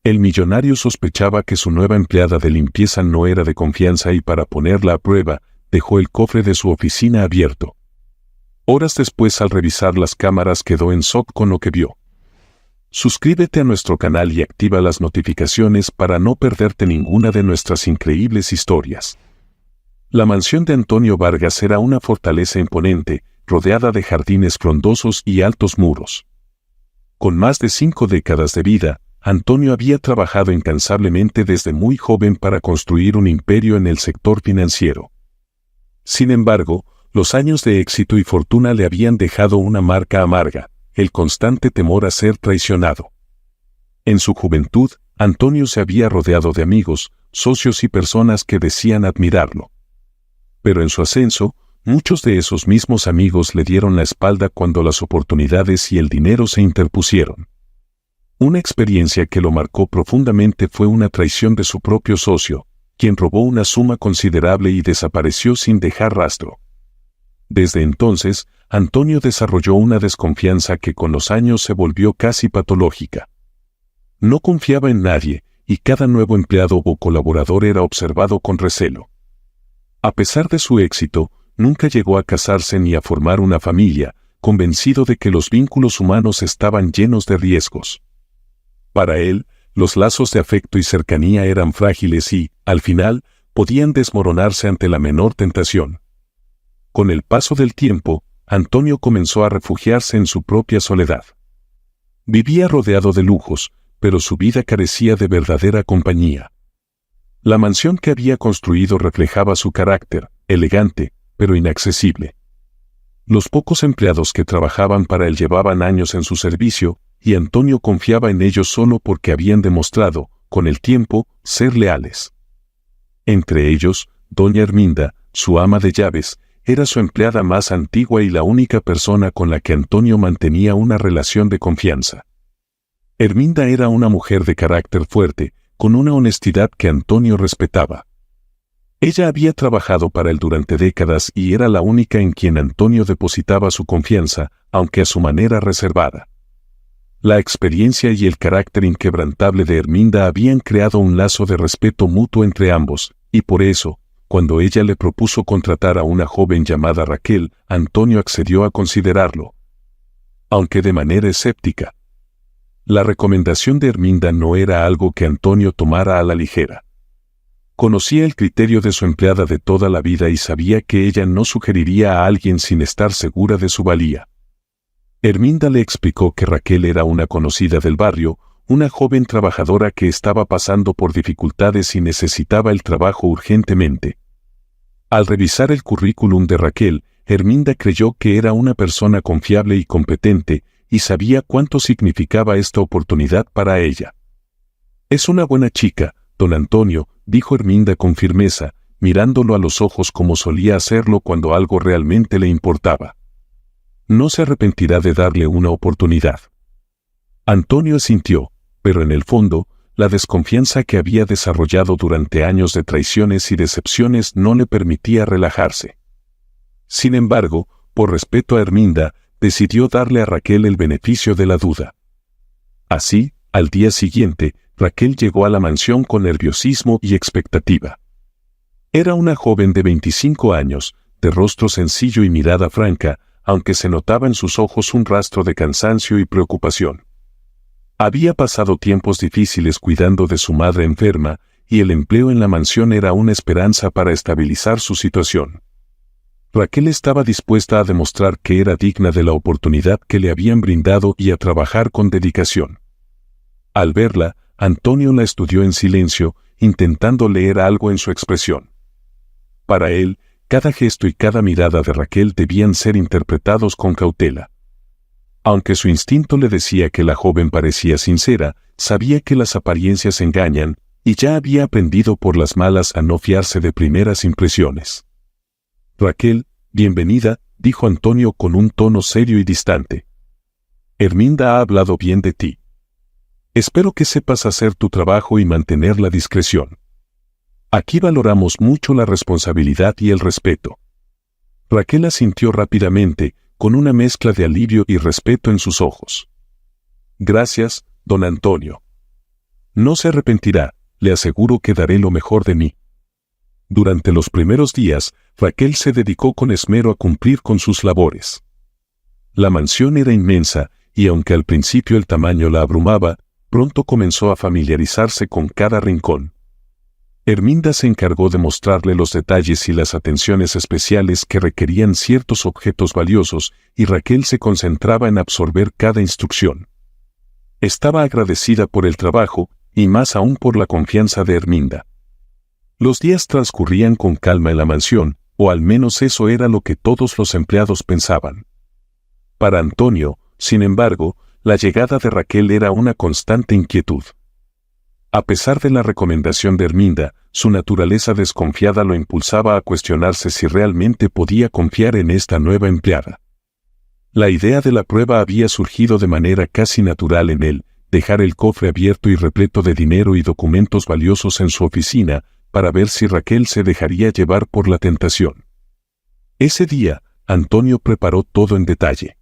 El millonario sospechaba que su nueva empleada de limpieza no era de confianza y para ponerla a prueba, dejó el cofre de su oficina abierto. Horas después, al revisar las cámaras, quedó en shock con lo que vio. Suscríbete a nuestro canal y activa las notificaciones para no perderte ninguna de nuestras increíbles historias. La mansión de Antonio Vargas era una fortaleza imponente, rodeada de jardines frondosos y altos muros. Con más de 5 décadas de vida, Antonio había trabajado incansablemente desde muy joven para construir un imperio en el sector financiero. Sin embargo, los años de éxito y fortuna le habían dejado una marca amarga, el constante temor a ser traicionado. En su juventud, Antonio se había rodeado de amigos, socios y personas que decían admirarlo. Pero en su ascenso, muchos de esos mismos amigos le dieron la espalda cuando las oportunidades y el dinero se interpusieron. Una experiencia que lo marcó profundamente fue una traición de su propio socio, quien robó una suma considerable y desapareció sin dejar rastro. Desde entonces, Antonio desarrolló una desconfianza que con los años se volvió casi patológica. No confiaba en nadie, y cada nuevo empleado o colaborador era observado con recelo. A pesar de su éxito, nunca llegó a casarse ni a formar una familia, convencido de que los vínculos humanos estaban llenos de riesgos. Para él, los lazos de afecto y cercanía eran frágiles y, al final, podían desmoronarse ante la menor tentación. Con el paso del tiempo, Antonio comenzó a refugiarse en su propia soledad. Vivía rodeado de lujos, pero su vida carecía de verdadera compañía. La mansión que había construido reflejaba su carácter, elegante, pero inaccesible. Los pocos empleados que trabajaban para él llevaban años en su servicio, y Antonio confiaba en ellos solo porque habían demostrado, con el tiempo, ser leales. Entre ellos, doña Herminda, su ama de llaves, era su empleada más antigua y la única persona con la que Antonio mantenía una relación de confianza. Herminda era una mujer de carácter fuerte, con una honestidad que Antonio respetaba. Ella había trabajado para él durante décadas y era la única en quien Antonio depositaba su confianza, aunque a su manera reservada. La experiencia y el carácter inquebrantable de Herminda habían creado un lazo de respeto mutuo entre ambos, y por eso, cuando ella le propuso contratar a una joven llamada Raquel, Antonio accedió a considerarlo, aunque de manera escéptica. La recomendación de Herminda no era algo que Antonio tomara a la ligera. Conocía el criterio de su empleada de toda la vida y sabía que ella no sugeriría a alguien sin estar segura de su valía. Herminda le explicó que Raquel era una conocida del barrio, una joven trabajadora que estaba pasando por dificultades y necesitaba el trabajo urgentemente. Al revisar el currículum de Raquel, Herminda creyó que era una persona confiable y competente, y sabía cuánto significaba esta oportunidad para ella. «Es una buena chica, don Antonio», dijo Herminda con firmeza, mirándolo a los ojos como solía hacerlo cuando algo realmente le importaba. «No se arrepentirá de darle una oportunidad». Antonio asintió, pero en el fondo, la desconfianza que había desarrollado durante años de traiciones y decepciones no le permitía relajarse. Sin embargo, por respeto a Herminda, decidió darle a Raquel el beneficio de la duda. Así, al día siguiente, Raquel llegó a la mansión con nerviosismo y expectativa. Era una joven de 25 años, de rostro sencillo y mirada franca, aunque se notaba en sus ojos un rastro de cansancio y preocupación. Había pasado tiempos difíciles cuidando de su madre enferma, y el empleo en la mansión era una esperanza para estabilizar su situación. Raquel estaba dispuesta a demostrar que era digna de la oportunidad que le habían brindado y a trabajar con dedicación. Al verla, Antonio la estudió en silencio, intentando leer algo en su expresión. Para él, cada gesto y cada mirada de Raquel debían ser interpretados con cautela. Aunque su instinto le decía que la joven parecía sincera, sabía que las apariencias engañan, y ya había aprendido por las malas a no fiarse de primeras impresiones. «Raquel, bienvenida», dijo Antonio con un tono serio y distante. «Herminda ha hablado bien de ti. Espero que sepas hacer tu trabajo y mantener la discreción. Aquí valoramos mucho la responsabilidad y el respeto». Raquel asintió rápidamente, con una mezcla de alivio y respeto en sus ojos. «Gracias, don Antonio. No se arrepentirá, le aseguro que daré lo mejor de mí. Durante los primeros días, Raquel se dedicó con esmero a cumplir con sus labores. La mansión era inmensa, y aunque al principio el tamaño la abrumaba, pronto comenzó a familiarizarse con cada rincón. Herminda se encargó de mostrarle los detalles y las atenciones especiales que requerían ciertos objetos valiosos, y Raquel se concentraba en absorber cada instrucción. Estaba agradecida por el trabajo, y más aún por la confianza de Herminda. Los días transcurrían con calma en la mansión, o al menos eso era lo que todos los empleados pensaban. Para Antonio, sin embargo, la llegada de Raquel era una constante inquietud. A pesar de la recomendación de Herminda, su naturaleza desconfiada lo impulsaba a cuestionarse si realmente podía confiar en esta nueva empleada. La idea de la prueba había surgido de manera casi natural en él, dejar el cofre abierto y repleto de dinero y documentos valiosos en su oficina, para ver si Raquel se dejaría llevar por la tentación. Ese día, Antonio preparó todo en detalle.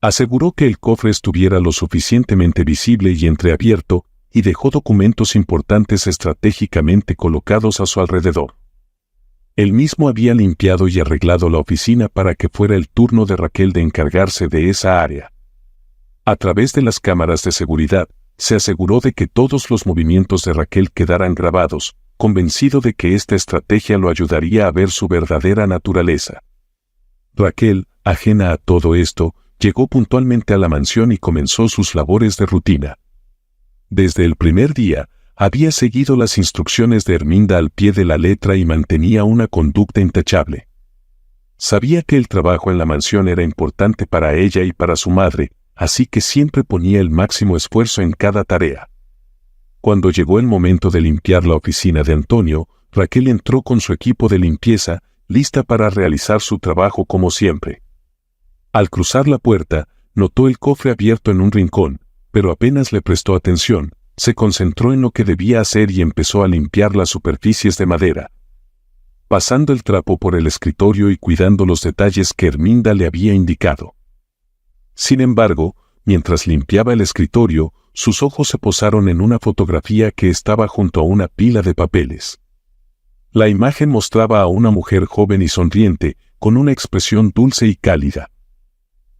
Aseguró que el cofre estuviera lo suficientemente visible y entreabierto, y dejó documentos importantes estratégicamente colocados a su alrededor. Él mismo había limpiado y arreglado la oficina para que fuera el turno de Raquel de encargarse de esa área. A través de las cámaras de seguridad, se aseguró de que todos los movimientos de Raquel quedaran grabados, convencido de que esta estrategia lo ayudaría a ver su verdadera naturaleza. Raquel, ajena a todo esto, llegó puntualmente a la mansión y comenzó sus labores de rutina. Desde el primer día, había seguido las instrucciones de Herminda al pie de la letra y mantenía una conducta intachable. Sabía que el trabajo en la mansión era importante para ella y para su madre, así que siempre ponía el máximo esfuerzo en cada tarea. Cuando llegó el momento de limpiar la oficina de Antonio, Raquel entró con su equipo de limpieza, lista para realizar su trabajo como siempre. Al cruzar la puerta, notó el cofre abierto en un rincón, pero apenas le prestó atención, se concentró en lo que debía hacer y empezó a limpiar las superficies de madera, pasando el trapo por el escritorio y cuidando los detalles que Herminda le había indicado. Sin embargo, mientras limpiaba el escritorio, sus ojos se posaron en una fotografía que estaba junto a una pila de papeles. La imagen mostraba a una mujer joven y sonriente, con una expresión dulce y cálida.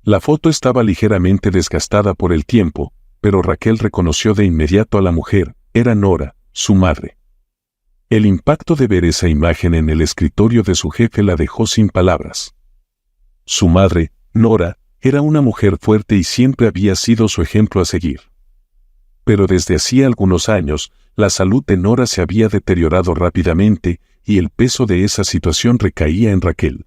La foto estaba ligeramente desgastada por el tiempo, pero Raquel reconoció de inmediato a la mujer, era Nora, su madre. El impacto de ver esa imagen en el escritorio de su jefe la dejó sin palabras. Su madre, Nora, era una mujer fuerte y siempre había sido su ejemplo a seguir. Pero desde hacía algunos años, la salud de Nora se había deteriorado rápidamente y el peso de esa situación recaía en Raquel.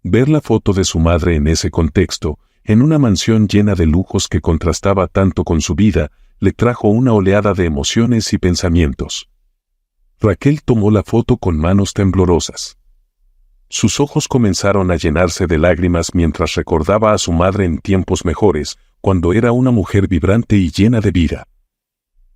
Ver la foto de su madre en ese contexto, en una mansión llena de lujos que contrastaba tanto con su vida, le trajo una oleada de emociones y pensamientos. Raquel tomó la foto con manos temblorosas. Sus ojos comenzaron a llenarse de lágrimas mientras recordaba a su madre en tiempos mejores, cuando era una mujer vibrante y llena de vida.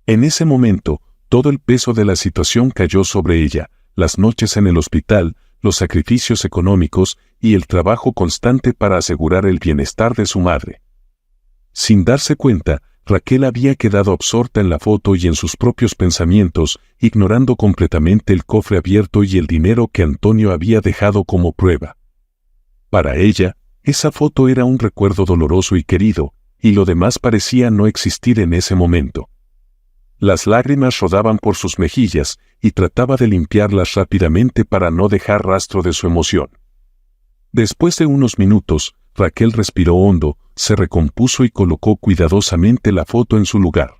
En ese momento, todo el peso de la situación cayó sobre ella, las noches en el hospital, los sacrificios económicos y el trabajo constante para asegurar el bienestar de su madre. Sin darse cuenta, Raquel había quedado absorta en la foto y en sus propios pensamientos, ignorando completamente el cofre abierto y el dinero que Antonio había dejado como prueba. Para ella, esa foto era un recuerdo doloroso y querido, y lo demás parecía no existir en ese momento. Las lágrimas rodaban por sus mejillas, y trataba de limpiarlas rápidamente para no dejar rastro de su emoción. Después de unos minutos, Raquel respiró hondo, se recompuso y colocó cuidadosamente la foto en su lugar.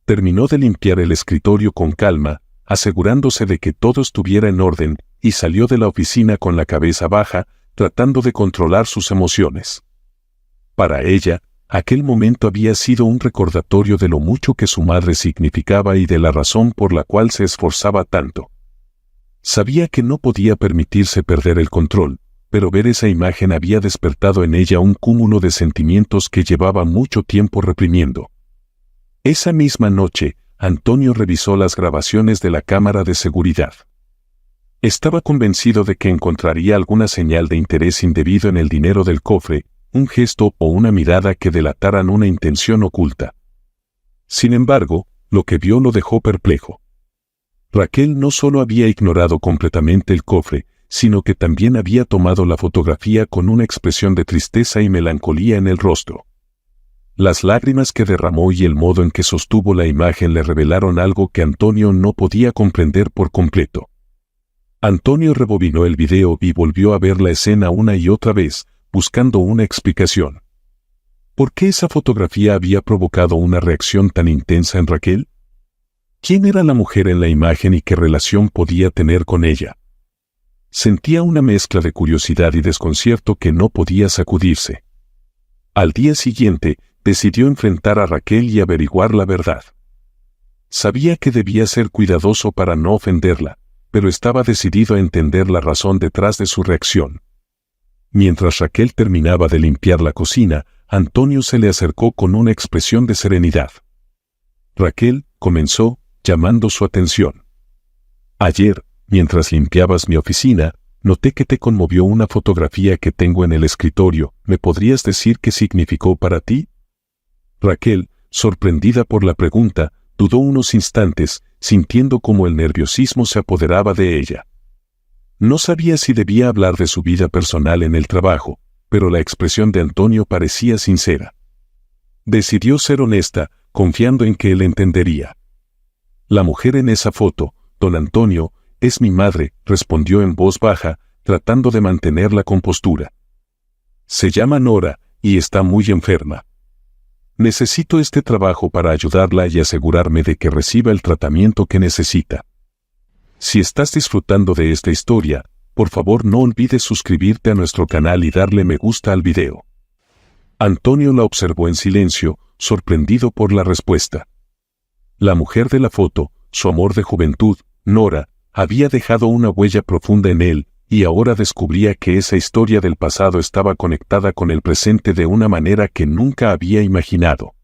Terminó de limpiar el escritorio con calma, asegurándose de que todo estuviera en orden, y salió de la oficina con la cabeza baja, tratando de controlar sus emociones. Para ella, aquel momento había sido un recordatorio de lo mucho que su madre significaba y de la razón por la cual se esforzaba tanto. Sabía que no podía permitirse perder el control, pero ver esa imagen había despertado en ella un cúmulo de sentimientos que llevaba mucho tiempo reprimiendo. Esa misma noche, Antonio revisó las grabaciones de la cámara de seguridad. Estaba convencido de que encontraría alguna señal de interés indebido en el dinero del cofre, un gesto o una mirada que delataran una intención oculta. Sin embargo, lo que vio lo dejó perplejo. Raquel no solo había ignorado completamente el cofre, sino que también había tomado la fotografía con una expresión de tristeza y melancolía en el rostro. Las lágrimas que derramó y el modo en que sostuvo la imagen le revelaron algo que Antonio no podía comprender por completo. Antonio rebobinó el video y volvió a ver la escena una y otra vez, buscando una explicación. ¿Por qué esa fotografía había provocado una reacción tan intensa en Raquel? ¿Quién era la mujer en la imagen y qué relación podía tener con ella? Sentía una mezcla de curiosidad y desconcierto que no podía sacudirse. Al día siguiente, decidió enfrentar a Raquel y averiguar la verdad. Sabía que debía ser cuidadoso para no ofenderla, pero estaba decidido a entender la razón detrás de su reacción. Mientras Raquel terminaba de limpiar la cocina, Antonio se le acercó con una expresión de serenidad. Raquel, comenzó, llamando su atención. Ayer, mientras limpiabas mi oficina, noté que te conmovió una fotografía que tengo en el escritorio. ¿Me podrías decir qué significó para ti? Raquel, sorprendida por la pregunta, dudó unos instantes, sintiendo cómo el nerviosismo se apoderaba de ella. No sabía si debía hablar de su vida personal en el trabajo, pero la expresión de Antonio parecía sincera. Decidió ser honesta, confiando en que él entendería. La mujer en esa foto, don Antonio, es mi madre, respondió en voz baja, tratando de mantener la compostura. Se llama Nora, y está muy enferma. Necesito este trabajo para ayudarla y asegurarme de que reciba el tratamiento que necesita. Si estás disfrutando de esta historia, por favor no olvides suscribirte a nuestro canal y darle me gusta al video. Antonio la observó en silencio, sorprendido por la respuesta. La mujer de la foto, su amor de juventud, Nora, había dejado una huella profunda en él, y ahora descubría que esa historia del pasado estaba conectada con el presente de una manera que nunca había imaginado.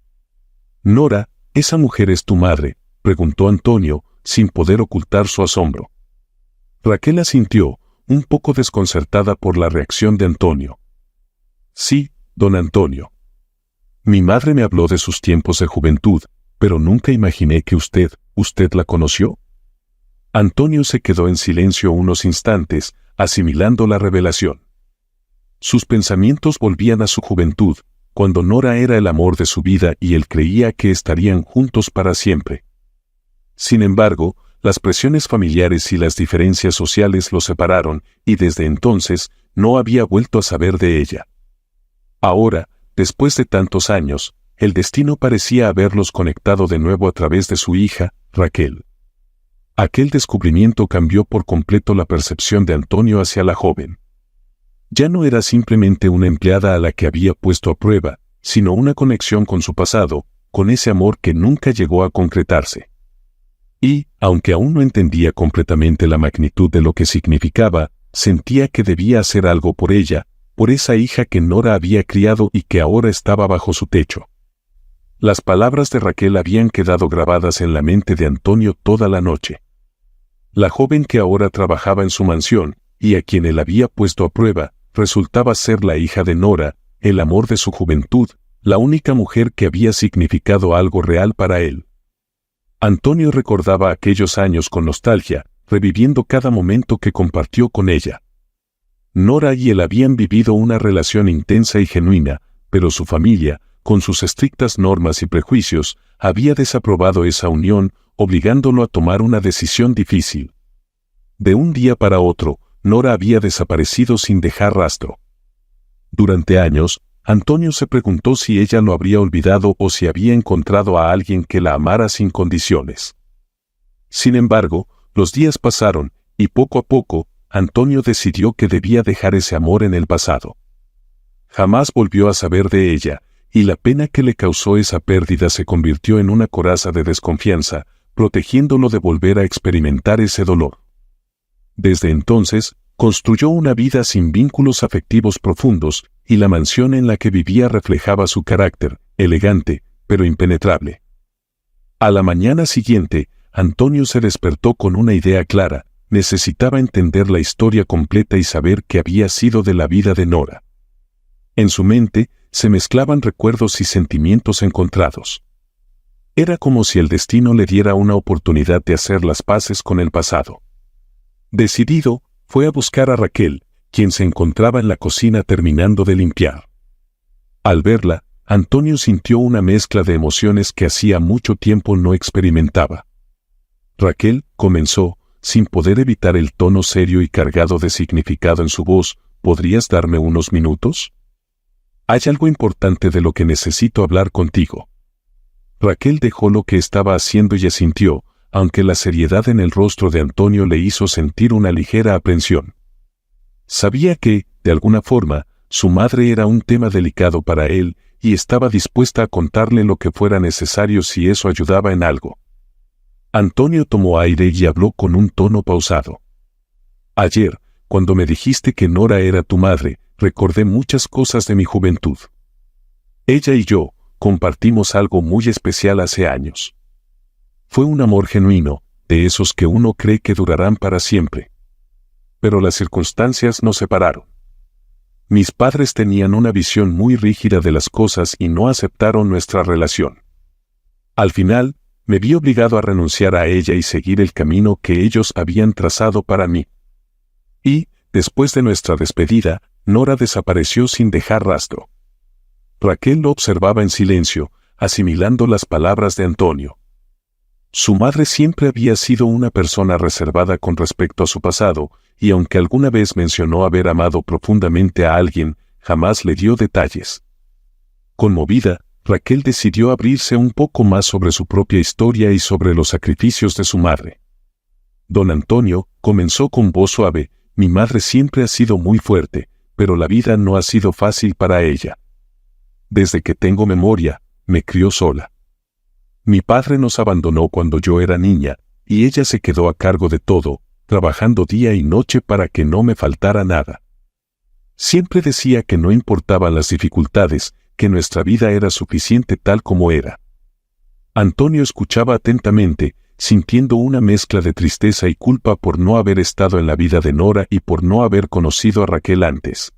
Nora, ¿esa mujer es tu madre?, preguntó Antonio, sin poder ocultar su asombro. Raquel asintió, un poco desconcertada por la reacción de Antonio. Sí, don Antonio. Mi madre me habló de sus tiempos de juventud, pero nunca imaginé que ¿usted la conoció? Antonio se quedó en silencio unos instantes, asimilando la revelación. Sus pensamientos volvían a su juventud, cuando Nora era el amor de su vida y él creía que estarían juntos para siempre. Sin embargo, las presiones familiares y las diferencias sociales lo separaron, y desde entonces no había vuelto a saber de ella. Ahora, después de tantos años, el destino parecía haberlos conectado de nuevo a través de su hija, Raquel. Aquel descubrimiento cambió por completo la percepción de Antonio hacia la joven. Ya no era simplemente una empleada a la que había puesto a prueba, sino una conexión con su pasado, con ese amor que nunca llegó a concretarse. Y, aunque aún no entendía completamente la magnitud de lo que significaba, sentía que debía hacer algo por ella, por esa hija que Nora había criado y que ahora estaba bajo su techo. Las palabras de Raquel habían quedado grabadas en la mente de Antonio toda la noche. La joven que ahora trabajaba en su mansión, y a quien él había puesto a prueba, resultaba ser la hija de Nora, el amor de su juventud, la única mujer que había significado algo real para él. Antonio recordaba aquellos años con nostalgia, reviviendo cada momento que compartió con ella. Nora y él habían vivido una relación intensa y genuina, pero su familia, con sus estrictas normas y prejuicios, había desaprobado esa unión, obligándolo a tomar una decisión difícil. De un día para otro, Nora había desaparecido sin dejar rastro. Durante años, Antonio se preguntó si ella lo habría olvidado o si había encontrado a alguien que la amara sin condiciones. Sin embargo, los días pasaron, y poco a poco, Antonio decidió que debía dejar ese amor en el pasado. Jamás volvió a saber de ella, y la pena que le causó esa pérdida se convirtió en una coraza de desconfianza, protegiéndolo de volver a experimentar ese dolor. Desde entonces, construyó una vida sin vínculos afectivos profundos, y la mansión en la que vivía reflejaba su carácter, elegante, pero impenetrable. A la mañana siguiente, Antonio se despertó con una idea clara: necesitaba entender la historia completa y saber qué había sido de la vida de Nora. En su mente, se mezclaban recuerdos y sentimientos encontrados. Era como si el destino le diera una oportunidad de hacer las paces con el pasado. Decidido, fue a buscar a Raquel, quien se encontraba en la cocina terminando de limpiar. Al verla, Antonio sintió una mezcla de emociones que hacía mucho tiempo no experimentaba. Raquel, comenzó, sin poder evitar el tono serio y cargado de significado en su voz, ¿podrías darme unos minutos? Hay algo importante de lo que necesito hablar contigo. Raquel dejó lo que estaba haciendo y asintió, aunque la seriedad en el rostro de Antonio le hizo sentir una ligera aprensión. Sabía que, de alguna forma, su madre era un tema delicado para él, y estaba dispuesta a contarle lo que fuera necesario si eso ayudaba en algo. Antonio tomó aire y habló con un tono pausado. Ayer, cuando me dijiste que Nora era tu madre, recordé muchas cosas de mi juventud. Ella y yo compartimos algo muy especial hace años. Fue un amor genuino, de esos que uno cree que durarán para siempre. Pero las circunstancias nos separaron. Mis padres tenían una visión muy rígida de las cosas y no aceptaron nuestra relación. Al final, me vi obligado a renunciar a ella y seguir el camino que ellos habían trazado para mí. Y, después de nuestra despedida, Nora desapareció sin dejar rastro. Raquel lo observaba en silencio, asimilando las palabras de Antonio. Su madre siempre había sido una persona reservada con respecto a su pasado, y aunque alguna vez mencionó haber amado profundamente a alguien, jamás le dio detalles. Conmovida, Raquel decidió abrirse un poco más sobre su propia historia y sobre los sacrificios de su madre. Don Antonio, comenzó con voz suave, mi madre siempre ha sido muy fuerte, pero la vida no ha sido fácil para ella. Desde que tengo memoria, me crió sola. Mi padre nos abandonó cuando yo era niña, y ella se quedó a cargo de todo, trabajando día y noche para que no me faltara nada. Siempre decía que no importaban las dificultades, que nuestra vida era suficiente tal como era. Antonio escuchaba atentamente, sintiendo una mezcla de tristeza y culpa por no haber estado en la vida de Nora y por no haber conocido a Raquel antes.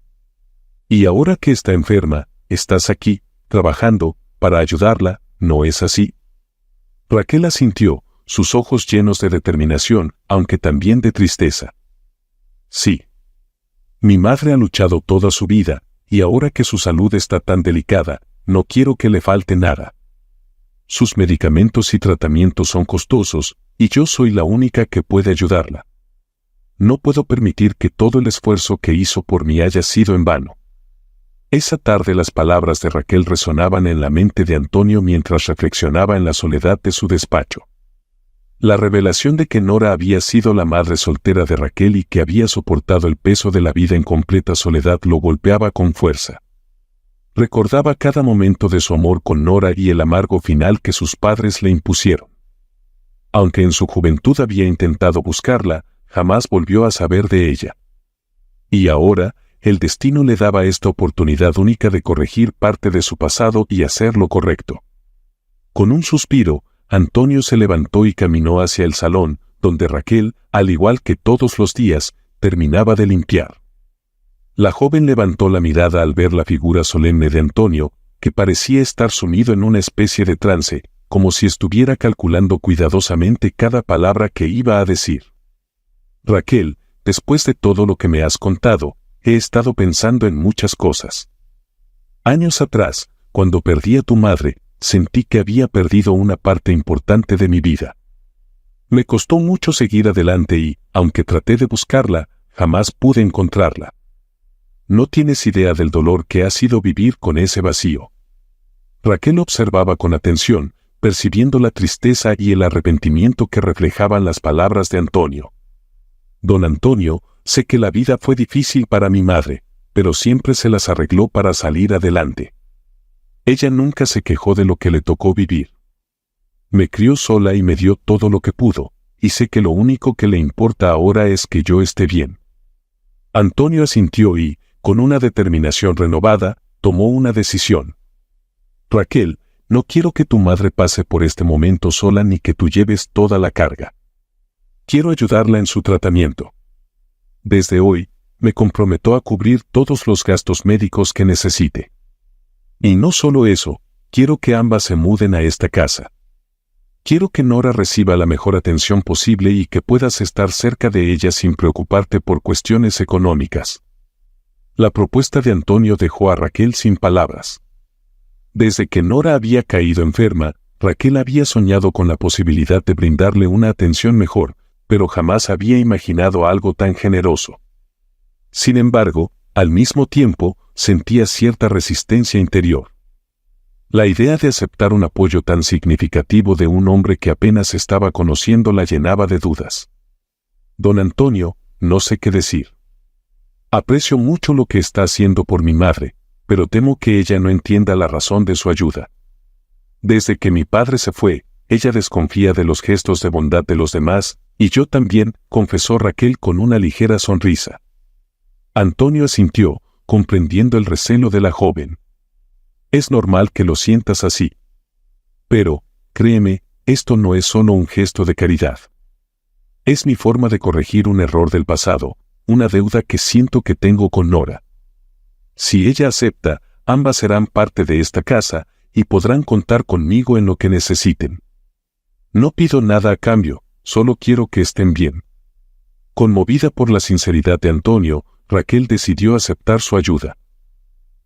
Y ahora que está enferma, estás aquí, trabajando, para ayudarla, ¿no es así? Raquel asintió, sus ojos llenos de determinación, aunque también de tristeza. Sí. Mi madre ha luchado toda su vida, y ahora que su salud está tan delicada, no quiero que le falte nada. Sus medicamentos y tratamientos son costosos, y yo soy la única que puede ayudarla. No puedo permitir que todo el esfuerzo que hizo por mí haya sido en vano. Esa tarde las palabras de Raquel resonaban en la mente de Antonio mientras reflexionaba en la soledad de su despacho. La revelación de que Nora había sido la madre soltera de Raquel y que había soportado el peso de la vida en completa soledad lo golpeaba con fuerza. Recordaba cada momento de su amor con Nora y el amargo final que sus padres le impusieron. Aunque en su juventud había intentado buscarla, jamás volvió a saber de ella. Y ahora, el destino le daba esta oportunidad única de corregir parte de su pasado y hacer lo correcto. Con un suspiro, Antonio se levantó y caminó hacia el salón, donde Raquel, al igual que todos los días, terminaba de limpiar. La joven levantó la mirada al ver la figura solemne de Antonio, que parecía estar sumido en una especie de trance, como si estuviera calculando cuidadosamente cada palabra que iba a decir. Raquel, después de todo lo que me has contado, he estado pensando en muchas cosas. Años atrás, cuando perdí a tu madre, sentí que había perdido una parte importante de mi vida. Me costó mucho seguir adelante y, aunque traté de buscarla, jamás pude encontrarla. No tienes idea del dolor que ha sido vivir con ese vacío. Raquel observaba con atención, percibiendo la tristeza y el arrepentimiento que reflejaban las palabras de Antonio. Don Antonio, sé que la vida fue difícil para mi madre, pero siempre se las arregló para salir adelante. Ella nunca se quejó de lo que le tocó vivir. Me crió sola y me dio todo lo que pudo, y sé que lo único que le importa ahora es que yo esté bien. Antonio asintió y, con una determinación renovada, tomó una decisión. Raquel, no quiero que tu madre pase por este momento sola ni que tú lleves toda la carga. Quiero ayudarla en su tratamiento. Desde hoy, me comprometo a cubrir todos los gastos médicos que necesite. Y no solo eso, quiero que ambas se muden a esta casa. Quiero que Nora reciba la mejor atención posible y que puedas estar cerca de ella sin preocuparte por cuestiones económicas. La propuesta de Antonio dejó a Raquel sin palabras. Desde que Nora había caído enferma, Raquel había soñado con la posibilidad de brindarle una atención mejor, pero jamás había imaginado algo tan generoso. Sin embargo, al mismo tiempo, sentía cierta resistencia interior. La idea de aceptar un apoyo tan significativo de un hombre que apenas estaba conociendo la llenaba de dudas. Don Antonio, no sé qué decir. Aprecio mucho lo que está haciendo por mi madre, pero temo que ella no entienda la razón de su ayuda. Desde que mi padre se fue, ella desconfía de los gestos de bondad de los demás, y yo también, confesó Raquel con una ligera sonrisa. Antonio asintió, comprendiendo el recelo de la joven. Es normal que lo sientas así. Pero, créeme, esto no es solo un gesto de caridad. Es mi forma de corregir un error del pasado, una deuda que siento que tengo con Nora. Si ella acepta, ambas serán parte de esta casa y podrán contar conmigo en lo que necesiten. No pido nada a cambio, solo quiero que estén bien. Conmovida por la sinceridad de Antonio, Raquel decidió aceptar su ayuda.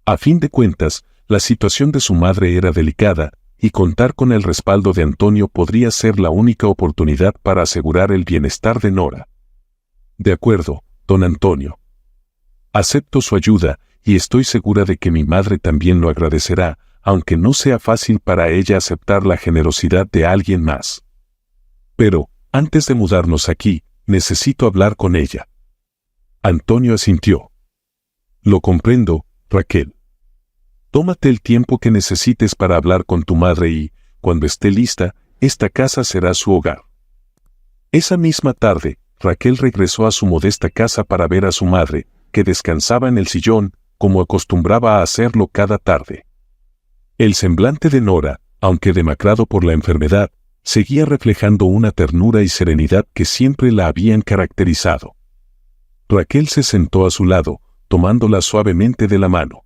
A fin de cuentas, la situación de su madre era delicada, y contar con el respaldo de Antonio podría ser la única oportunidad para asegurar el bienestar de Nora. De acuerdo, don Antonio. Acepto su ayuda, y estoy segura de que mi madre también lo agradecerá, aunque no sea fácil para ella aceptar la generosidad de alguien más. Pero, antes de mudarnos aquí, necesito hablar con ella. Antonio asintió. Lo comprendo, Raquel. Tómate el tiempo que necesites para hablar con tu madre y, cuando esté lista, esta casa será su hogar. Esa misma tarde, Raquel regresó a su modesta casa para ver a su madre, que descansaba en el sillón, como acostumbraba a hacerlo cada tarde. El semblante de Nora, aunque demacrado por la enfermedad, seguía reflejando una ternura y serenidad que siempre la habían caracterizado. Raquel se sentó a su lado, tomándola suavemente de la mano.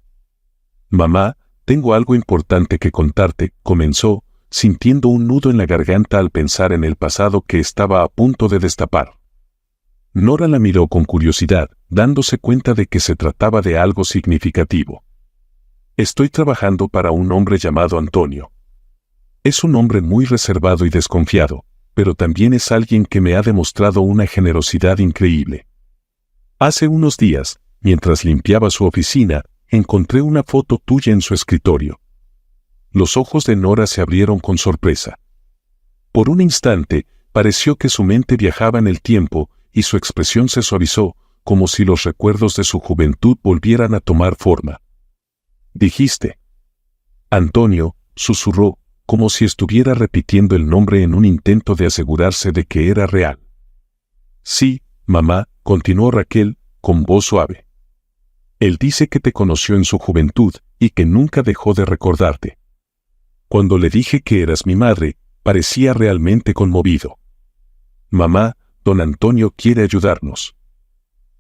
«Mamá, tengo algo importante que contarte», comenzó, sintiendo un nudo en la garganta al pensar en el pasado que estaba a punto de destapar. Nora la miró con curiosidad, dándose cuenta de que se trataba de algo significativo. «Estoy trabajando para un hombre llamado Antonio. Es un hombre muy reservado y desconfiado, pero también es alguien que me ha demostrado una generosidad increíble. Hace unos días, mientras limpiaba su oficina, encontré una foto tuya en su escritorio». Los ojos de Nora se abrieron con sorpresa. Por un instante, pareció que su mente viajaba en el tiempo, y su expresión se suavizó, como si los recuerdos de su juventud volvieran a tomar forma. «Dijiste». Antonio, susurró, como si estuviera repitiendo el nombre en un intento de asegurarse de que era real. «Sí, mamá», continuó Raquel, con voz suave. «Él dice que te conoció en su juventud, y que nunca dejó de recordarte. Cuando le dije que eras mi madre, parecía realmente conmovido. Mamá, don Antonio quiere ayudarnos.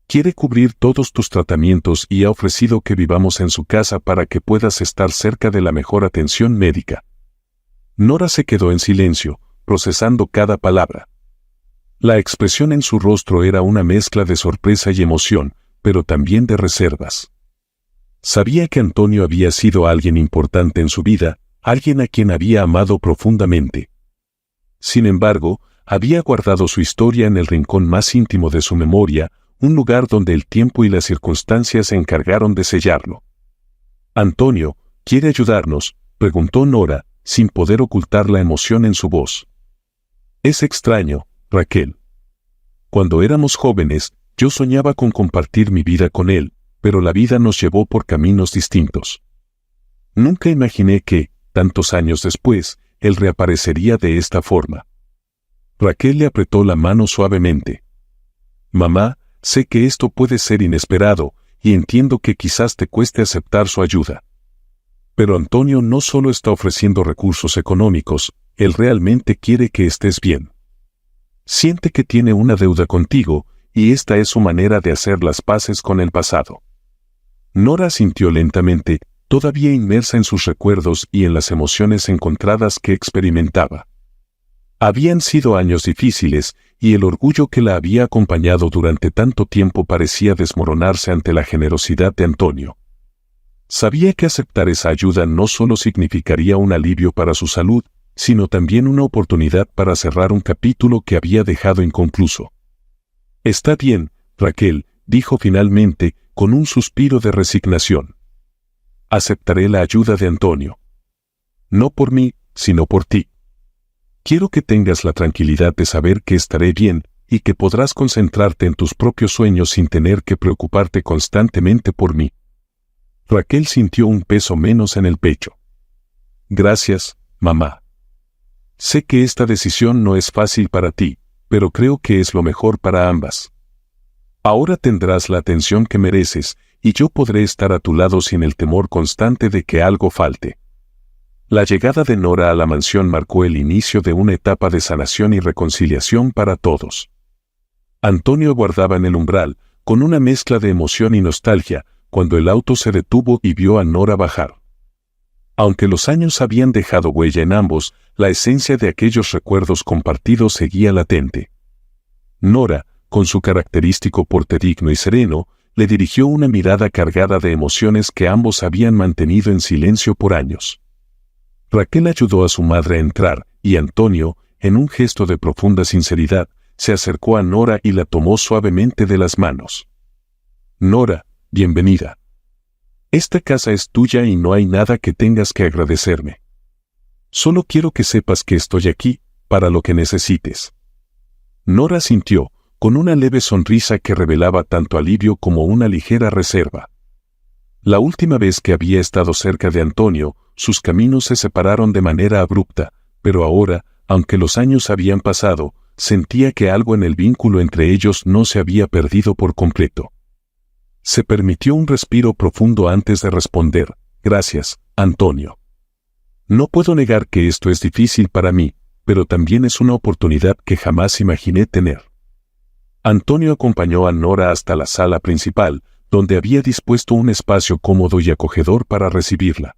Quiere cubrir todos tus tratamientos y ha ofrecido que vivamos en su casa para que puedas estar cerca de la mejor atención médica». Nora se quedó en silencio, procesando cada palabra. La expresión en su rostro era una mezcla de sorpresa y emoción, pero también de reservas. Sabía que Antonio había sido alguien importante en su vida, alguien a quien había amado profundamente. Sin embargo, había guardado su historia en el rincón más íntimo de su memoria, un lugar donde el tiempo y las circunstancias se encargaron de sellarlo. «Antonio, ¿quiere ayudarnos?», preguntó Nora, sin poder ocultar la emoción en su voz. «Es extraño, Raquel. Cuando éramos jóvenes, yo soñaba con compartir mi vida con él, pero la vida nos llevó por caminos distintos. Nunca imaginé que, tantos años después, él reaparecería de esta forma». Raquel le apretó la mano suavemente. «Mamá, sé que esto puede ser inesperado, y entiendo que quizás te cueste aceptar su ayuda. Pero Antonio no solo está ofreciendo recursos económicos, él realmente quiere que estés bien. Siente que tiene una deuda contigo, y esta es su manera de hacer las paces con el pasado». Nora asintió lentamente, todavía inmersa en sus recuerdos y en las emociones encontradas que experimentaba. Habían sido años difíciles, y el orgullo que la había acompañado durante tanto tiempo parecía desmoronarse ante la generosidad de Antonio. Sabía que aceptar esa ayuda no solo significaría un alivio para su salud, sino también una oportunidad para cerrar un capítulo que había dejado inconcluso. «Está bien, Raquel», dijo finalmente, con un suspiro de resignación. «Aceptaré la ayuda de Antonio. No por mí, sino por ti. Quiero que tengas la tranquilidad de saber que estaré bien y que podrás concentrarte en tus propios sueños sin tener que preocuparte constantemente por mí». Raquel sintió un peso menos en el pecho. «Gracias, mamá. Sé que esta decisión no es fácil para ti, pero creo que es lo mejor para ambas. Ahora tendrás la atención que mereces, y yo podré estar a tu lado sin el temor constante de que algo falte». La llegada de Nora a la mansión marcó el inicio de una etapa de sanación y reconciliación para todos. Antonio aguardaba en el umbral, con una mezcla de emoción y nostalgia, cuando el auto se detuvo y vio a Nora bajar. Aunque los años habían dejado huella en ambos, la esencia de aquellos recuerdos compartidos seguía latente. Nora, con su característico porte digno y sereno, le dirigió una mirada cargada de emociones que ambos habían mantenido en silencio por años. Raquel ayudó a su madre a entrar, y Antonio, en un gesto de profunda sinceridad, se acercó a Nora y la tomó suavemente de las manos. «Nora, bienvenida. Esta casa es tuya y no hay nada que tengas que agradecerme. Solo quiero que sepas que estoy aquí, para lo que necesites». Nora sintió, con una leve sonrisa que revelaba tanto alivio como una ligera reserva. La última vez que había estado cerca de Antonio, sus caminos se separaron de manera abrupta, pero ahora, aunque los años habían pasado, sentía que algo en el vínculo entre ellos no se había perdido por completo. Se permitió un respiro profundo antes de responder: «Gracias, Antonio. No puedo negar que esto es difícil para mí, pero también es una oportunidad que jamás imaginé tener». Antonio acompañó a Nora hasta la sala principal, donde había dispuesto un espacio cómodo y acogedor para recibirla.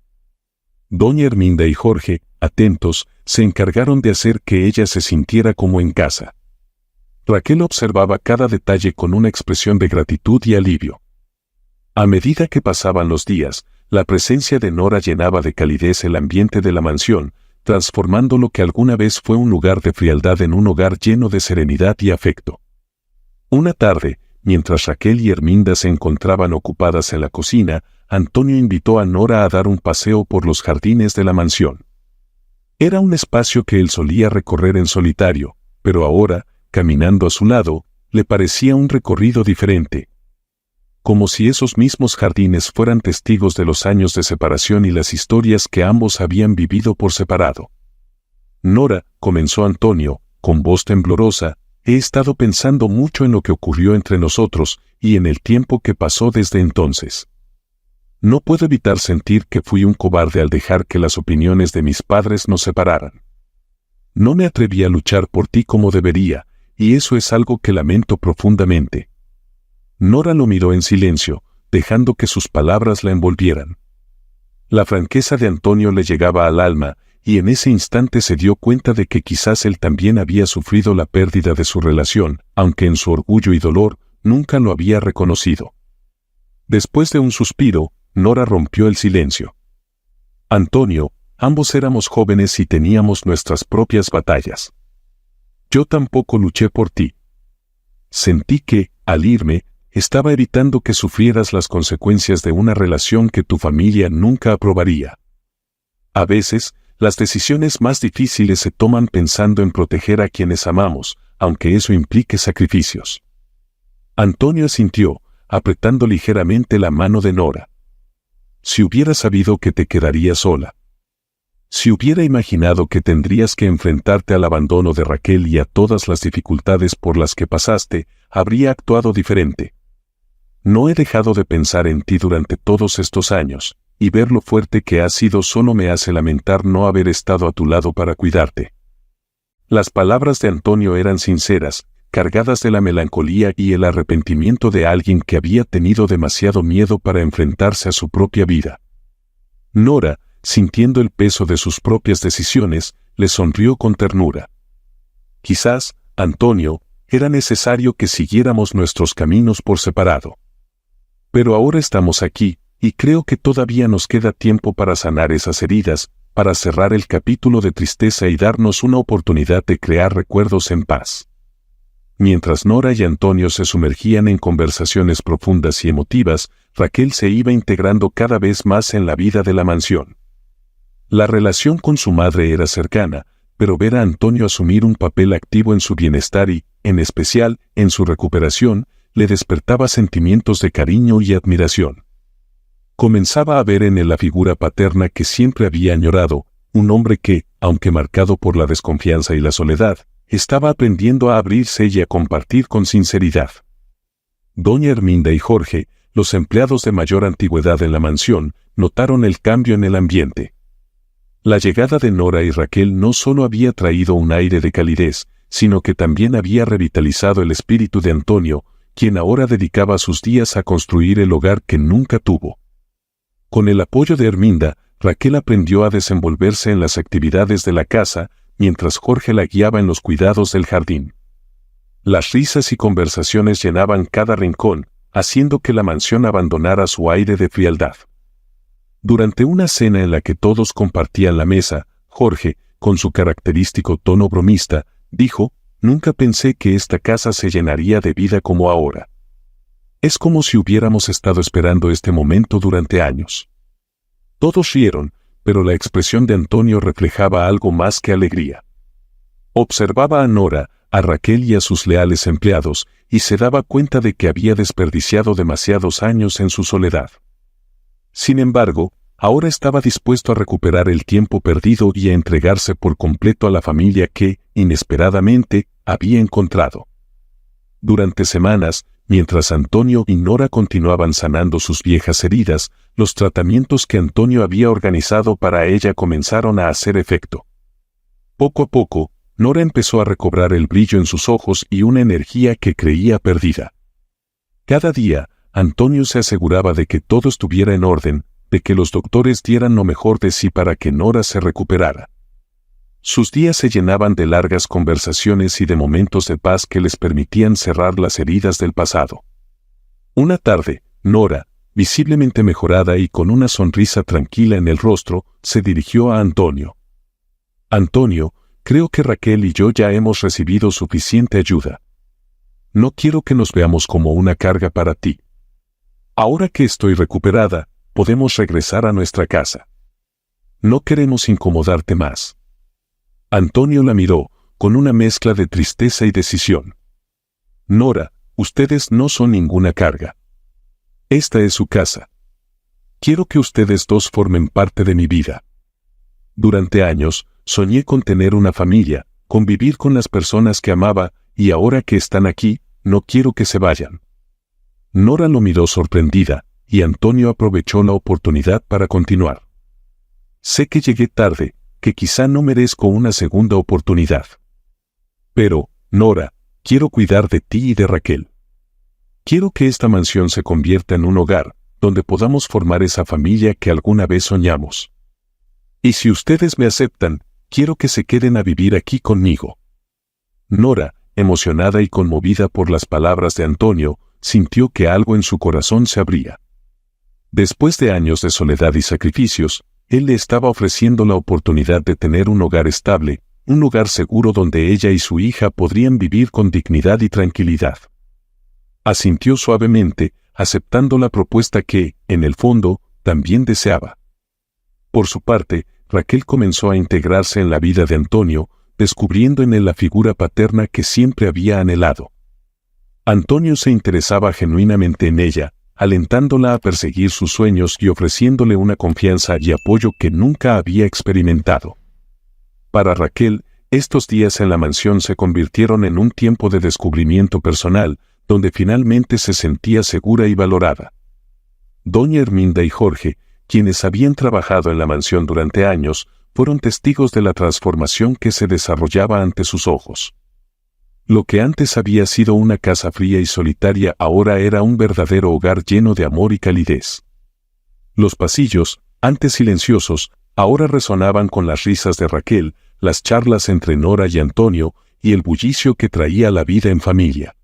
Doña Herminda y Jorge, atentos, se encargaron de hacer que ella se sintiera como en casa. Raquel observaba cada detalle con una expresión de gratitud y alivio. A medida que pasaban los días, la presencia de Nora llenaba de calidez el ambiente de la mansión, transformando lo que alguna vez fue un lugar de frialdad en un hogar lleno de serenidad y afecto. Una tarde, mientras Raquel y Herminda se encontraban ocupadas en la cocina, Antonio invitó a Nora a dar un paseo por los jardines de la mansión. Era un espacio que él solía recorrer en solitario, pero ahora, caminando a su lado, le parecía un recorrido diferente. Como si esos mismos jardines fueran testigos de los años de separación y las historias que ambos habían vivido por separado. «Nora», comenzó Antonio, con voz temblorosa, «he estado pensando mucho en lo que ocurrió entre nosotros y en el tiempo que pasó desde entonces. No puedo evitar sentir que fui un cobarde al dejar que las opiniones de mis padres nos separaran. No me atreví a luchar por ti como debería, y eso es algo que lamento profundamente». Nora lo miró en silencio, dejando que sus palabras la envolvieran. La franqueza de Antonio le llegaba al alma, y en ese instante se dio cuenta de que quizás él también había sufrido la pérdida de su relación, aunque en su orgullo y dolor nunca lo había reconocido. Después de un suspiro, Nora rompió el silencio. «Antonio, ambos éramos jóvenes y teníamos nuestras propias batallas. Yo tampoco luché por ti. Sentí que, al irme, estaba evitando que sufrieras las consecuencias de una relación que tu familia nunca aprobaría. A veces, las decisiones más difíciles se toman pensando en proteger a quienes amamos, aunque eso implique sacrificios». Antonio asintió, apretando ligeramente la mano de Nora. «Si hubiera sabido que te quedarías sola. Si hubiera imaginado que tendrías que enfrentarte al abandono de Raquel y a todas las dificultades por las que pasaste, habría actuado diferente. No he dejado de pensar en ti durante todos estos años, y ver lo fuerte que has sido solo me hace lamentar no haber estado a tu lado para cuidarte». Las palabras de Antonio eran sinceras, cargadas de la melancolía y el arrepentimiento de alguien que había tenido demasiado miedo para enfrentarse a su propia vida. Nora, sintiendo el peso de sus propias decisiones, le sonrió con ternura. quizás, Antonio, era necesario que siguiéramos nuestros caminos por separado. Pero ahora estamos aquí, y creo que todavía nos queda tiempo para sanar esas heridas, para cerrar el capítulo de tristeza y darnos una oportunidad de crear recuerdos en paz. Mientras Nora y Antonio se sumergían en conversaciones profundas y emotivas, Raquel se iba integrando cada vez más en la vida de la mansión. La relación con su madre era cercana, pero ver a Antonio asumir un papel activo en su bienestar y, en especial, en su recuperación, le despertaba sentimientos de cariño y admiración. Comenzaba a ver en él la figura paterna que siempre había añorado, un hombre que, aunque marcado por la desconfianza y la soledad, estaba aprendiendo a abrirse y a compartir con sinceridad. Doña Herminda y Jorge, los empleados de mayor antigüedad en la mansión, notaron el cambio en el ambiente. La llegada de Nora y Raquel no solo había traído un aire de calidez, sino que también había revitalizado el espíritu de Antonio, quien ahora dedicaba sus días a construir el hogar que nunca tuvo. Con el apoyo de Herminda, Raquel aprendió a desenvolverse en las actividades de la casa, mientras Jorge la guiaba en los cuidados del jardín. Las risas y conversaciones llenaban cada rincón, haciendo que la mansión abandonara su aire de frialdad. Durante una cena en la que todos compartían la mesa, Jorge, con su característico tono bromista, dijo: «Nunca pensé que esta casa se llenaría de vida como ahora. Es como si hubiéramos estado esperando este momento durante años». Todos rieron, pero la expresión de Antonio reflejaba algo más que alegría. Observaba a Nora, a Raquel y a sus leales empleados, y se daba cuenta de que había desperdiciado demasiados años en su soledad. Sin embargo, ahora estaba dispuesto a recuperar el tiempo perdido y a entregarse por completo a la familia que, inesperadamente, había encontrado. Durante semanas, mientras Antonio y Nora continuaban sanando sus viejas heridas, los tratamientos que Antonio había organizado para ella comenzaron a hacer efecto. Poco a poco, Nora empezó a recobrar el brillo en sus ojos y una energía que creía perdida. Cada día, Antonio se aseguraba de que todo estuviera en orden, de que los doctores dieran lo mejor de sí para que Nora se recuperara. Sus días se llenaban de largas conversaciones y de momentos de paz que les permitían cerrar las heridas del pasado. Una tarde, Nora, visiblemente mejorada y con una sonrisa tranquila en el rostro, se dirigió a Antonio. «Antonio, creo que Raquel y yo ya hemos recibido suficiente ayuda. No quiero que nos veamos como una carga para ti. Ahora que estoy recuperada, podemos regresar a nuestra casa. No queremos incomodarte más». Antonio la miró, con una mezcla de tristeza y decisión. «Nora, ustedes no son ninguna carga. Esta es su casa. Quiero que ustedes dos formen parte de mi vida. Durante años, soñé con tener una familia, con vivir con las personas que amaba, y ahora que están aquí, no quiero que se vayan». Nora lo miró sorprendida, y Antonio aprovechó la oportunidad para continuar. «Sé que llegué tarde, que quizá no merezco una segunda oportunidad. Pero, Nora, quiero cuidar de ti y de Raquel. Quiero que esta mansión se convierta en un hogar, donde podamos formar esa familia que alguna vez soñamos. Y si ustedes me aceptan, quiero que se queden a vivir aquí conmigo». Nora, emocionada y conmovida por las palabras de Antonio, sintió que algo en su corazón se abría. Después de años de soledad y sacrificios, él le estaba ofreciendo la oportunidad de tener un hogar estable, un lugar seguro donde ella y su hija podrían vivir con dignidad y tranquilidad. Asintió suavemente, aceptando la propuesta que, en el fondo, también deseaba. Por su parte, Raquel comenzó a integrarse en la vida de Antonio, descubriendo en él la figura paterna que siempre había anhelado. Antonio se interesaba genuinamente en ella, alentándola a perseguir sus sueños y ofreciéndole una confianza y apoyo que nunca había experimentado. Para Raquel, estos días en la mansión se convirtieron en un tiempo de descubrimiento personal, donde finalmente se sentía segura y valorada. Doña Herminda y Jorge, quienes habían trabajado en la mansión durante años, fueron testigos de la transformación que se desarrollaba ante sus ojos. Lo que antes había sido una casa fría y solitaria ahora era un verdadero hogar lleno de amor y calidez. Los pasillos, antes silenciosos, ahora resonaban con las risas de Raquel, las charlas entre Nora y Antonio, y el bullicio que traía la vida en familia.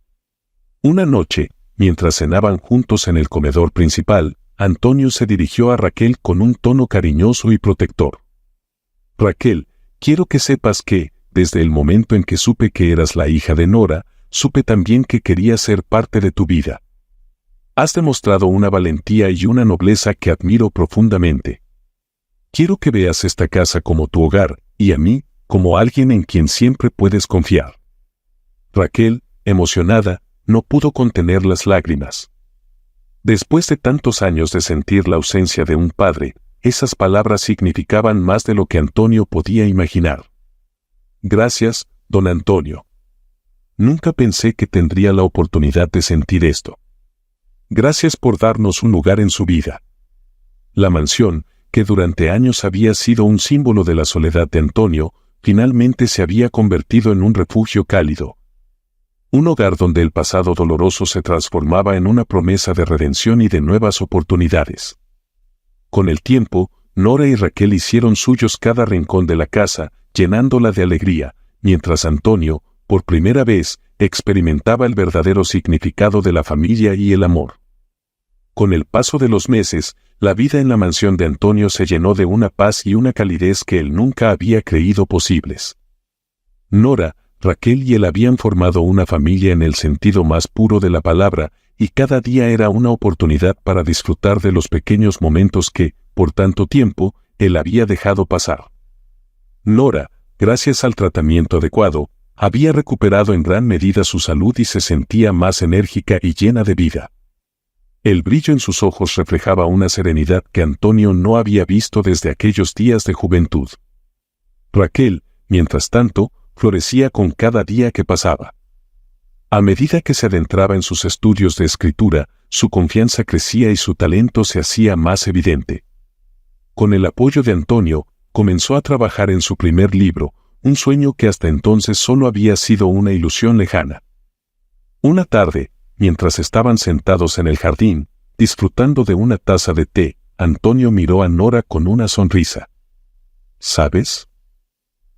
Una noche, mientras cenaban juntos en el comedor principal, Antonio se dirigió a Raquel con un tono cariñoso y protector. Raquel, quiero que sepas que, desde el momento en que supe que eras la hija de Nora, supe también que quería ser parte de tu vida. Has demostrado una valentía y una nobleza que admiro profundamente. Quiero que veas esta casa como tu hogar, y a mí, como alguien en quien siempre puedes confiar. Raquel, emocionada, no pudo contener las lágrimas. Después de tantos años de sentir la ausencia de un padre, esas palabras significaban más de lo que Antonio podía imaginar. Gracias, don Antonio. Nunca pensé que tendría la oportunidad de sentir esto. Gracias por darnos un lugar en su vida. La mansión, que durante años había sido un símbolo de la soledad de Antonio, finalmente se había convertido en un refugio cálido. Un hogar donde el pasado doloroso se transformaba en una promesa de redención y de nuevas oportunidades. Con el tiempo, Nora y Raquel hicieron suyos cada rincón de la casa, llenándola de alegría, mientras Antonio, por primera vez, experimentaba el verdadero significado de la familia y el amor. Con el paso de los meses, la vida en la mansión de Antonio se llenó de una paz y una calidez que él nunca había creído posibles. Nora, Raquel y él habían formado una familia en el sentido más puro de la palabra, y cada día era una oportunidad para disfrutar de los pequeños momentos que, por tanto tiempo, él había dejado pasar. Nora, gracias al tratamiento adecuado, había recuperado en gran medida su salud y se sentía más enérgica y llena de vida. El brillo en sus ojos reflejaba una serenidad que Antonio no había visto desde aquellos días de juventud. Raquel, mientras tanto, florecía con cada día que pasaba. A medida que se adentraba en sus estudios de escritura, su confianza crecía y su talento se hacía más evidente. Con el apoyo de Antonio, comenzó a trabajar en su primer libro, un sueño que hasta entonces solo había sido una ilusión lejana. Una tarde, mientras estaban sentados en el jardín, disfrutando de una taza de té, Antonio miró a Nora con una sonrisa. ¿Sabes?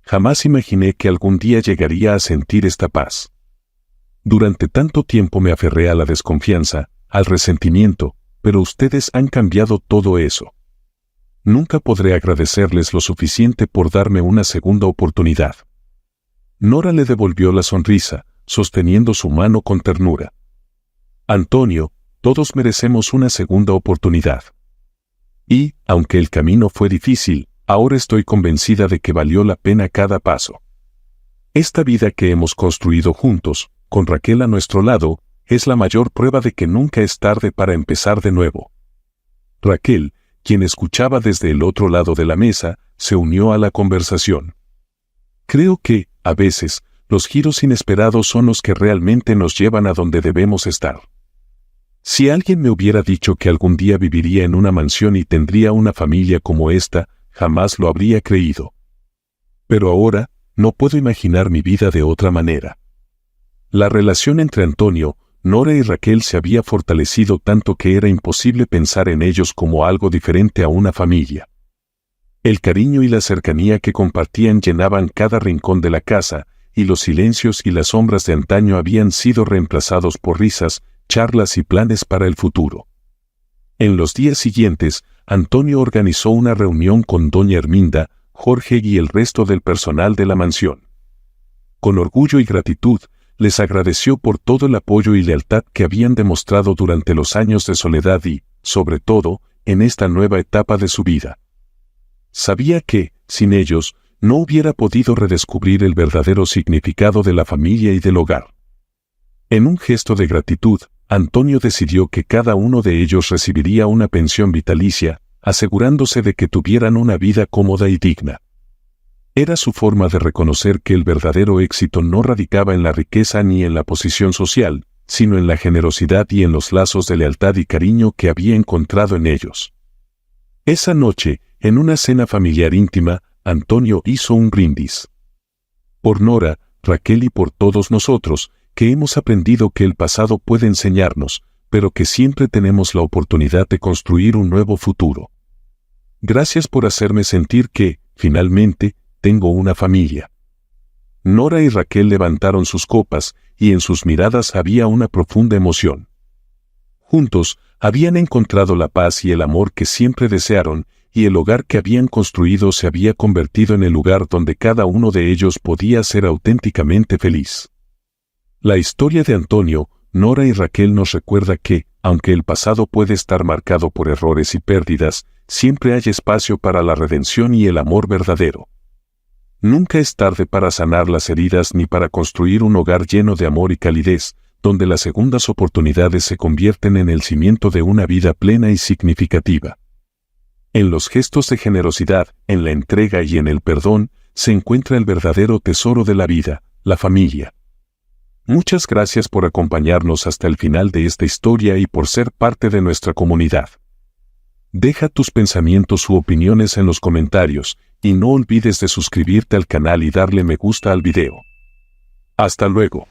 Jamás imaginé que algún día llegaría a sentir esta paz. Durante tanto tiempo me aferré a la desconfianza, al resentimiento, pero ustedes han cambiado todo eso. Nunca podré agradecerles lo suficiente por darme una segunda oportunidad. Nora le devolvió la sonrisa, sosteniendo su mano con ternura. Antonio, todos merecemos una segunda oportunidad. Y, aunque el camino fue difícil, ahora estoy convencida de que valió la pena cada paso. Esta vida que hemos construido juntos, con Raquel a nuestro lado, es la mayor prueba de que nunca es tarde para empezar de nuevo. Raquel, quien escuchaba desde el otro lado de la mesa, se unió a la conversación. Creo que, a veces, los giros inesperados son los que realmente nos llevan a donde debemos estar. Si alguien me hubiera dicho que algún día viviría en una mansión y tendría una familia como esta, jamás lo habría creído. Pero ahora, no puedo imaginar mi vida de otra manera. La relación entre Antonio, Nora y Raquel se había fortalecido tanto que era imposible pensar en ellos como algo diferente a una familia. El cariño y la cercanía que compartían llenaban cada rincón de la casa, y los silencios y las sombras de antaño habían sido reemplazados por risas, charlas y planes para el futuro. En los días siguientes, Antonio organizó una reunión con doña Herminda, Jorge y el resto del personal de la mansión. Con orgullo y gratitud, les agradeció por todo el apoyo y lealtad que habían demostrado durante los años de soledad y, sobre todo, en esta nueva etapa de su vida. Sabía que, sin ellos, no hubiera podido redescubrir el verdadero significado de la familia y del hogar. En un gesto de gratitud, Antonio decidió que cada uno de ellos recibiría una pensión vitalicia, asegurándose de que tuvieran una vida cómoda y digna. Era su forma de reconocer que el verdadero éxito no radicaba en la riqueza ni en la posición social, sino en la generosidad y en los lazos de lealtad y cariño que había encontrado en ellos. Esa noche, en una cena familiar íntima, Antonio hizo un brindis. Por Nora, Raquel y por todos nosotros, que hemos aprendido que el pasado puede enseñarnos, pero que siempre tenemos la oportunidad de construir un nuevo futuro. Gracias por hacerme sentir que, finalmente, tengo una familia. Nora y Raquel levantaron sus copas, y en sus miradas había una profunda emoción. Juntos, habían encontrado la paz y el amor que siempre desearon, y el hogar que habían construido se había convertido en el lugar donde cada uno de ellos podía ser auténticamente feliz. La historia de Antonio, Nora y Raquel nos recuerda que, aunque el pasado puede estar marcado por errores y pérdidas, siempre hay espacio para la redención y el amor verdadero. Nunca es tarde para sanar las heridas ni para construir un hogar lleno de amor y calidez, donde las segundas oportunidades se convierten en el cimiento de una vida plena y significativa. En los gestos de generosidad, en la entrega y en el perdón, se encuentra el verdadero tesoro de la vida, la familia. Muchas gracias por acompañarnos hasta el final de esta historia y por ser parte de nuestra comunidad. Deja tus pensamientos u opiniones en los comentarios, y no olvides de suscribirte al canal y darle me gusta al video. Hasta luego.